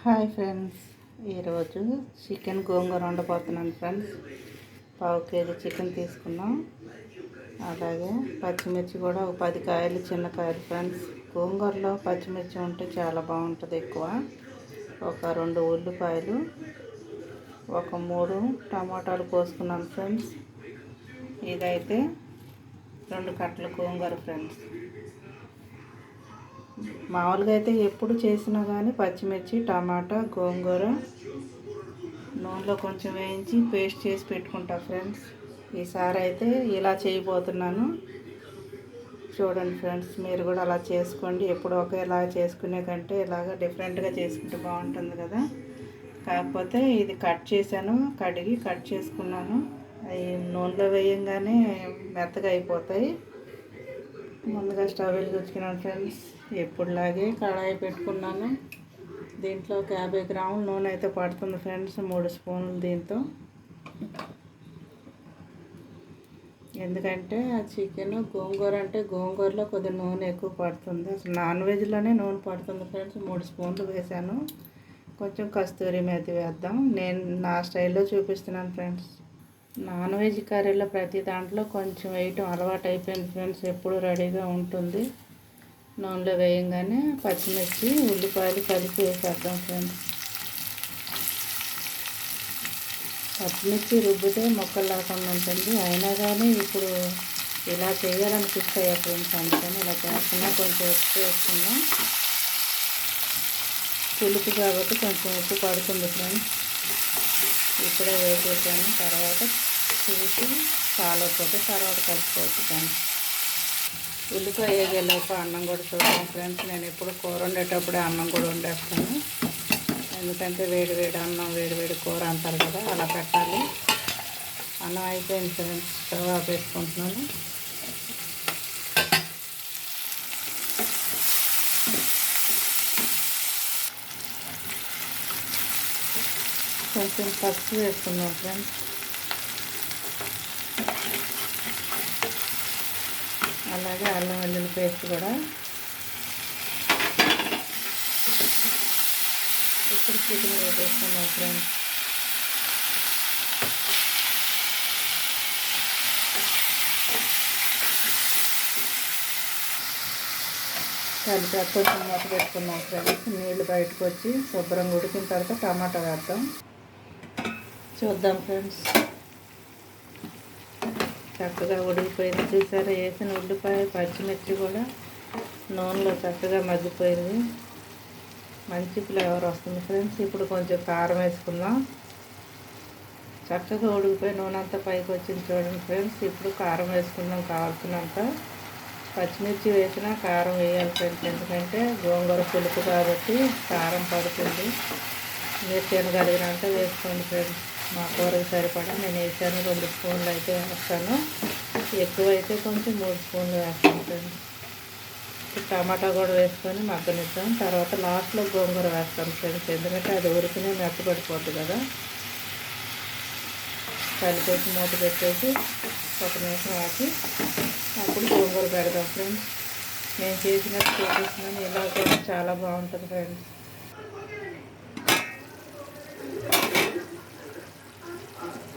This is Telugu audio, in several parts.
హాయ్ ఫ్రెండ్స్, ఈరోజు చికెన్ గోంగూర వండబోతున్నాను ఫ్రెండ్స్. పావు కేజీ చికెన్ తీసుకున్నాం. అలాగే పచ్చిమిర్చి కూడా ఒక 10 కాయలు, చిన్న కాయలు ఫ్రెండ్స్. గోంగూరలో పచ్చిమిర్చి ఉంటే చాలా బాగుంటుంది. ఎక్కువ ఒక 2 ఉల్లిపాయలు, ఒక 3 టమాటాలు కోసుకున్నాను ఫ్రెండ్స్. ఇదైతే 2 కట్టల గోంగూర ఫ్రెండ్స్. మామూలుగా అయితే ఎప్పుడు చేసినా కానీ పచ్చిమిర్చి, టమాటా, గోంగూర నూనెలో కొంచెం వేయించి పేస్ట్ చేసి పెట్టుకుంటా ఫ్రెండ్స్. ఈసారి అయితే ఇలా చేయబోతున్నాను. చూడండి ఫ్రెండ్స్, మీరు కూడా అలా చేసుకోండి. ఎప్పుడు ఒకేలా చేసుకునే కంటే ఇలాగ డిఫరెంట్గా చేసుకుంటే బాగుంటుంది కదా. కాకపోతే ఇది కట్ చేశాను, కడిగి కట్ చేసుకున్నాను. అవి నూనెలో వేయంగానే మెత్తగా అయిపోతాయి. ముందుగా స్టవ్ వెలిగించుకున్నాను ఫ్రెండ్స్. ఎప్పుడులాగే కడాయి పెట్టుకున్నాను. దీంట్లో 50 గ్రాముల నూనె అయితే పడుతుంది ఫ్రెండ్స్. 3 స్పూన్లు దీంతో. ఎందుకంటే ఆ చికెన్ గోంగూర అంటే గోంగూరలో కొద్దిగా నూనె ఎక్కువ పడుతుంది. అసలు నాన్ వెజ్లోనే నూనె పడుతుంది ఫ్రెండ్స్. 3 స్పూన్లు వేసాను. కొంచెం కస్తూరి మేతి వేద్దాం. నేను నా స్టైల్లో చూపిస్తున్నాను ఫ్రెండ్స్. నాన్ వెజ్ కర్రీలో ప్రతి దాంట్లో కొంచెం వేయటం అలవాటు అయిపోయింది ఫ్రెండ్స్. ఎప్పుడు రెడీగా ఉంటుంది. నూనెలో వేయంగానే పచ్చిమిర్చి, ఉల్లిపాయలు కలిపి వేసేద్దాం ఫ్రెండ్స్. పచ్చిమిర్చి రుబ్బితే మొక్కలు లేకుండా ఉంటుంది. అయినా కానీ ఇప్పుడు ఇలా చేయాలనిపిస్తాయి ఫ్రెండ్స్. అందుకని ఇలా చేస్తున్నా. కొంచెం ఉప్పు వేసుకున్నాం. పులుపు కాబట్టి కొంచెం ఉప్పు పడుతుంది ఫ్రెండ్స్. ఇప్పుడే వేసేసాను. తర్వాత చూసి చాలకపోతే తర్వాత కలుపుకోవచ్చు ఫ్రెండ్స్. ఉల్లిపాయ వేగేలోపు అన్నం కూడా చూద్దాం ఫ్రెండ్స్. నేను ఎప్పుడు కూర వండేటప్పుడే అన్నం కూడా వండేస్తాను. ఎందుకంటే వేడి వేడి అన్నం, వేడి వేడి కూర అంటారు కదా, అలా పెట్టాలి. అన్నం అయిపోయింది ఫ్రెండ్స్. స్టవ్ ఆపేసుకుంటున్నాను. కొంచెం పసుపు వేసుకున్నాం ఫ్రెండ్స్. అలాగే అల్లం వెల్లుల్లి పేస్ట్ కూడా. ఇప్పుడు చికెన్ వేసేసుకున్నాం ఫ్రెండ్స్. కలిపి కొంచెం మూత పెట్టుకున్నాం ఫ్రెండ్స్. నీళ్ళు బయటకు వచ్చి శుభ్రంగా ఉడికిన తర్వాత టమాటా వేద్దాం. చూద్దాం ఫ్రెండ్స్. చక్కగా ఉడికిపోయింది చూసారా. వేసిన ఉల్లిపాయ, పచ్చిమిర్చి కూడా నూనెలో చక్కగా మగ్గిపోయింది. మంచి ఫ్లేవర్ వస్తుంది ఫ్రెండ్స్. ఇప్పుడు కొంచెం కారం వేసుకుందాం. చక్కగా ఉడికిపోయి నూనె అంతా పైకి వచ్చింది చూడండి ఫ్రెండ్స్. ఇప్పుడు కారం వేసుకుందాం కావాల్సినంత. పచ్చిమిర్చి వేసినా కారం వేయాలి ఫ్రెండ్స్. ఎందుకంటే గోంగూర పులుపు కాబట్టి కారం పడుతుంది. మీరు తినగలిగినంత వేసుకోండి ఫ్రెండ్స్. మా కూరకి సరిపడా నేను వేసాను. 2 స్పూన్లు అయితే వేస్తాను. ఎక్కువైతే కొంచెం 3 స్పూన్లు వేస్తాను ఫ్రెండ్స్. టమాటా కూడా వేసుకొని మగ్గనిద్దాం. తర్వాత లాస్ట్లో గోంగూర వేస్తాను ఫ్రెండ్స్. ఎందుకంటే అది ఉరికినే మెత్తపడిపోతుంది కదా. కలిపేసి మూత పెట్టేసి 1 నిమిషం ఆగి అప్పుడు గోంగూర పెడదాం ఫ్రెండ్స్. నేను చేసినట్టు చూపిస్తున్నాను. ఇలా కూడా చాలా బాగుంటుంది ఫ్రెండ్స్.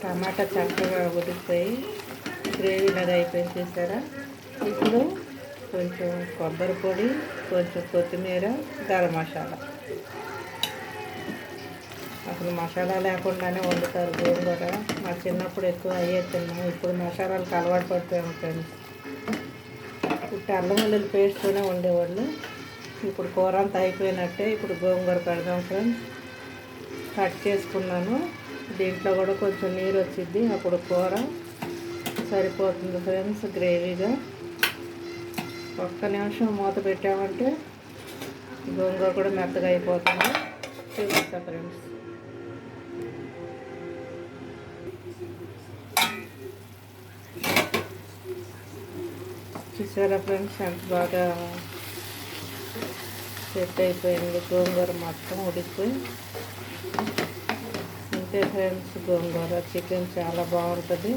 టమాటా చక్కగా ఉడికిపోయి గ్రేవీ లాగా అయిపోయింది చూసారా. ఇప్పుడు కొంచెం కొబ్బరి పొడి, కొంచెం కొత్తిమీర, గరం మసాలా. అసలు మసాలా లేకుండానే వండుతారు గోంగూర. మా చిన్నప్పుడు ఎక్కువ అయ్యే తిన్నాం. ఇప్పుడు మసాలాలకు అలవాటు పడిపోయాము ఫ్రెండ్స్. ఇప్పుడు అల్లం వెల్లుల్లి పేస్ట్తోనే వండేవాళ్ళు. ఇప్పుడు కూర అంతా అయిపోయినట్టే. ఇప్పుడు గోంగూర పెడదాం ఫ్రెండ్స్. కట్ చేసుకున్నాను. దీంట్లో కూడా కొంచెం నీరు వచ్చింది. అప్పుడు కూర సరిపోతుంది ఫ్రెండ్స్ గ్రేవీగా. 1 నిమిషం మూత పెట్టామంటే గోంగూర కూడా మెత్తగా అయిపోతుంది. చూపిస్తా ఫ్రెండ్స్. చూసారా ఫ్రెండ్స్ ఎంత బాగా సెట్ అయిపోయింది. గోంగూర మొత్తం ఉడికిపోయి. అంతే ఫ్రెండ్స్, గోంగూర చికెన్ చాలా బాగుంటుంది.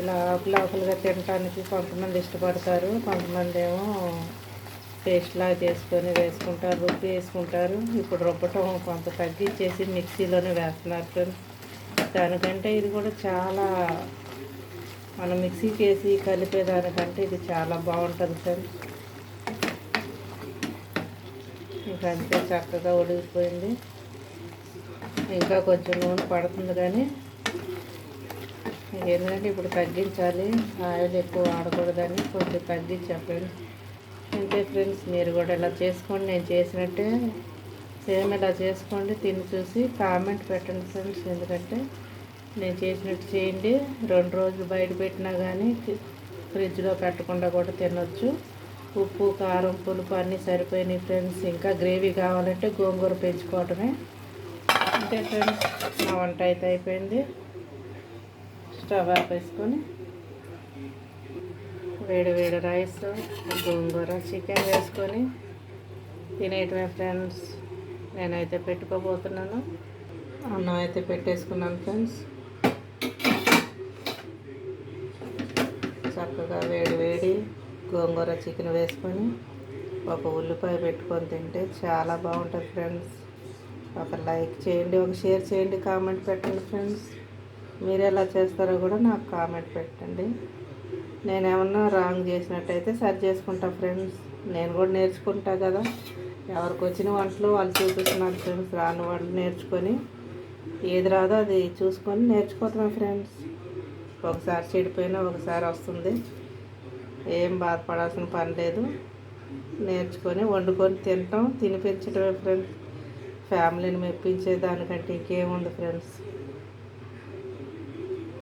ఇలా ఆకులుగా తినడానికి కొంతమంది ఇష్టపడతారు. కొంతమంది ఏమో పేస్ట్లా చేసుకొని వేసుకుంటారు, రుబ్బి వేసుకుంటారు. ఇప్పుడు రుబ్బటం కొంత తగ్గించేసి మిక్సీలోనే వేస్తున్నారు ఫ్రెండ్స్. దానికంటే ఇది కూడా చాలా, మనం మిక్సీకి వేసి కలిపేదానికంటే ఇది చాలా బాగుంటుంది ఫ్రెండ్స్. ఇంకా అంతే చక్కగా ఉడికిపోయింది. ఇంకా కొంచెం నూనె పడుతుంది కానీ ఎందుకంటే ఇప్పుడు తగ్గించాలి, ఆయిల్ ఎక్కువ వాడకూడదని కొంచెం తగ్గించా ఫ్రెండ్స్. అంతే ఫ్రెండ్స్, మీరు కూడా ఇలా చేసుకోండి, నేను చేసినట్టే సేమ్ ఇలా చేసుకోండి. తిని చూసి కామెంట్ పెట్టండి ఫ్రెండ్స్. ఎందుకంటే నేను చేసినట్టు చేయండి. 2 రోజులు బయట పెట్టినా కానీ ఫ్రిడ్జ్లో పెట్టకుండా కూడా తినొచ్చు. ఉప్పు, కారం, పులుపు అన్నీ సరిపోయినాయి ఫ్రెండ్స్. ఇంకా గ్రేవీ కావాలంటే గోంగూర పెంచుకోవటమే. అంతే ఫ్రెండ్స్, నా వంట అయితే అయిపోయింది. స్టవ్ ఆపేసుకొని వేడి వేడి రైస్, గోంగూర చికెన్ వేసుకొని తినేయటమే ఫ్రెండ్స్. నేనైతే పెట్టుకోబోతున్నాను. అన్నం అయితే పెట్టేసుకున్నాను ఫ్రెండ్స్. చక్కగా వేడి వేడి గోంగూర చికెన్ వేసుకొని ఒక ఉల్లిపాయ పెట్టుకొని తింటే చాలా బాగుంటుంది ఫ్రెండ్స్. ఒక లైక్ చేయండి, ఒక షేర్ చేయండి, కామెంట్ పెట్టండి ఫ్రెండ్స్. మీరు ఎలా చేస్తారో కూడా నాకు కామెంట్ పెట్టండి. నేను ఏమన్నా రాంగ్ చేసినట్టయితే సరి చేసుకుంటా ఫ్రెండ్స్. నేను కూడా నేర్చుకుంటా కదా. ఎవరికి వచ్చిన వంటలు వాళ్ళు చూపిస్తున్నారు ఫ్రెండ్స్. రాని వంటలు నేర్చుకొని ఏది రాదో అది చూసుకొని నేర్చుకోవటమే ఫ్రెండ్స్. ఒకసారి చెడిపోయినా ఒకసారి వస్తుంది. ఏం బాధపడాల్సిన పని లేదు. నేర్చుకొని వండుకొని తినటం, తినిపించడమే ఫ్రెండ్స్. ఫ్యామిలీని మెప్పించే దానికంటే ఇంకేముంది ఫ్రెండ్స్.